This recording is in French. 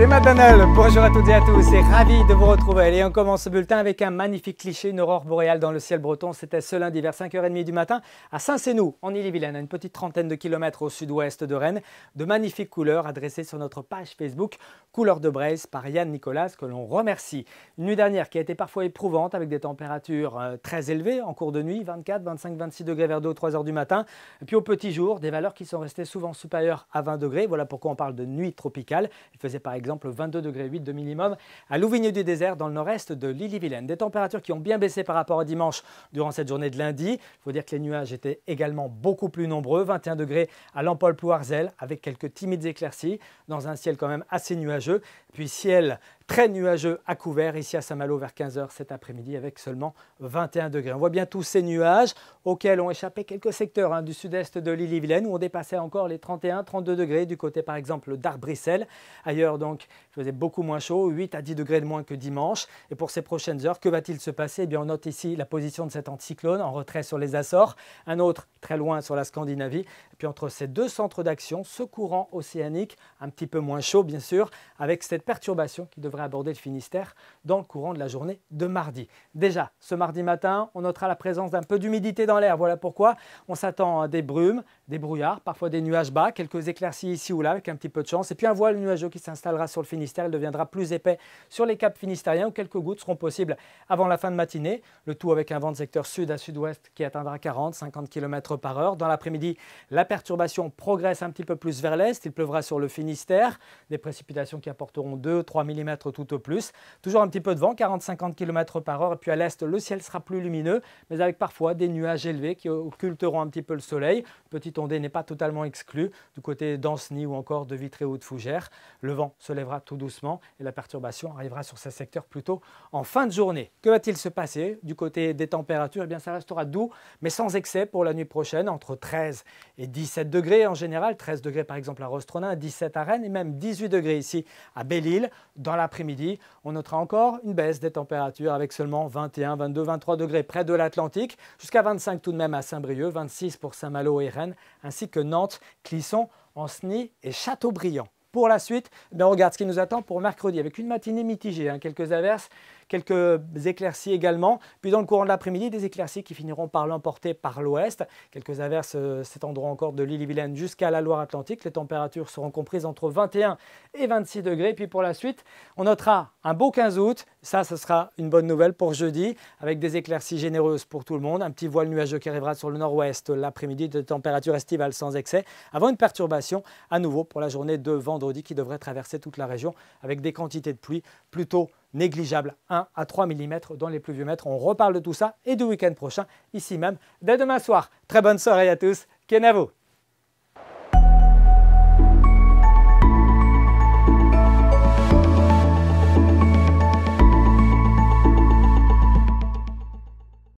C'est Matt Donnell, bonjour à toutes et à tous et ravi de vous retrouver. Allez, on commence ce bulletin avec un magnifique cliché, une aurore boréale dans le ciel breton. C'était ce lundi vers 5h30 du matin à Saint-Sénou, en Ille-et-Vilaine, à une petite trentaine de kilomètres au sud-ouest de Rennes. De magnifiques couleurs adressées sur notre page Facebook, Couleurs de Braise par Yann Nicolas, que l'on remercie. Une nuit dernière qui a été parfois éprouvante avec des températures très élevées en cours de nuit, 24, 25, 26 degrés vers 2 ou 3 heures du matin. Et puis au petit jour, des valeurs qui sont restées souvent supérieures à 20 degrés. Voilà pourquoi on parle de nuit tropicale. Il faisait par exemple 22 degrés 8 de minimum à Louvigné-du-Désert dans le nord-est de l'Ille-et-Vilaine. Des températures qui ont bien baissé par rapport à dimanche durant cette journée de lundi. Il faut dire que les nuages étaient également beaucoup plus nombreux. 21 degrés à Lampol-Plouarzel avec quelques timides éclaircies dans un ciel quand même assez nuageux. Puis ciel très nuageux à couvert ici à Saint-Malo vers 15h cet après-midi avec seulement 21 degrés. On voit bien tous ces nuages auxquels ont échappé quelques secteurs du sud-est de l'Ille-et-Vilaine où on dépassait encore les 31-32 degrés du côté par exemple d'Arbrissel. Ailleurs donc il faisait beaucoup moins chaud, 8 à 10 degrés de moins que dimanche. Et pour ces prochaines heures, que va-t-il se passer? Eh bien, on note ici la position de cet anticyclone en retrait sur les Açores, un autre très loin sur la Scandinavie. Et puis entre ces deux centres d'action, ce courant océanique un petit peu moins chaud bien sûr, avec cette perturbation qui devrait aborder le Finistère dans le courant de la journée de mardi. Déjà, ce mardi matin, on notera la présence d'un peu d'humidité dans l'air. Voilà pourquoi on s'attend à des brumes, des brouillards, parfois des nuages bas, quelques éclaircies ici ou là avec un petit peu de chance. Et puis un voile nuageux qui s'installera sur le Finistère. Il deviendra plus épais sur les caps finistériens où quelques gouttes seront possibles avant la fin de matinée. Le tout avec un vent de secteur sud à sud-ouest qui atteindra 40-50 km par heure. Dans l'après-midi, la perturbation progresse un petit peu plus vers l'est. Il pleuvra sur le Finistère. Des précipitations qui apporteront 2-3 mm tout au plus. Toujours un petit peu de vent, 40-50 km par heure. Et puis à l'est, le ciel sera plus lumineux, mais avec parfois des nuages élevés qui occulteront un petit peu le soleil. Petite ondée n'est pas totalement exclue du côté d'Ancenis ou encore de Vitré ou de Fougères. Le vent se lèvera tout doucement et la perturbation arrivera sur ces secteurs plutôt en fin de journée. Que va-t-il se passer du côté des températures? Eh bien, ça restera doux, mais sans excès pour la nuit prochaine, entre 13 et 17 degrés en général. 13 degrés par exemple à Rostronin, 17 à Rennes et même 18 degrés ici à Belle-Île. Dans l'après-midi, on notera encore une baisse des températures avec seulement 21, 22, 23 degrés près de l'Atlantique, jusqu'à 25 tout de même à Saint-Brieuc, 26 pour Saint-Malo et Rennes, ainsi que Nantes, Clisson, Ancenis et Châteaubriand. Pour la suite, on regarde ce qui nous attend pour mercredi avec une matinée mitigée, quelques averses, quelques éclaircies également. Puis dans le courant de l'après-midi, des éclaircies qui finiront par l'emporter par l'ouest. Quelques averses s'étendront encore de l'Ille-et-Vilaine jusqu'à la Loire-Atlantique. Les températures seront comprises entre 21 et 26 degrés. Puis pour la suite, on notera un beau 15 août. Ça, ce sera une bonne nouvelle pour jeudi avec des éclaircies généreuses pour tout le monde. Un petit voile nuageux qui arrivera sur le nord-ouest l'après-midi, de température estivale sans excès, avant une perturbation à nouveau pour la journée de vendredi qui devrait traverser toute la région avec des quantités de pluie plutôt négligeable, 1 à 3 mm dans les pluviomètres. On reparle de tout ça et du week-end prochain, ici même, dès demain soir. Très bonne soirée à tous, Kenavo.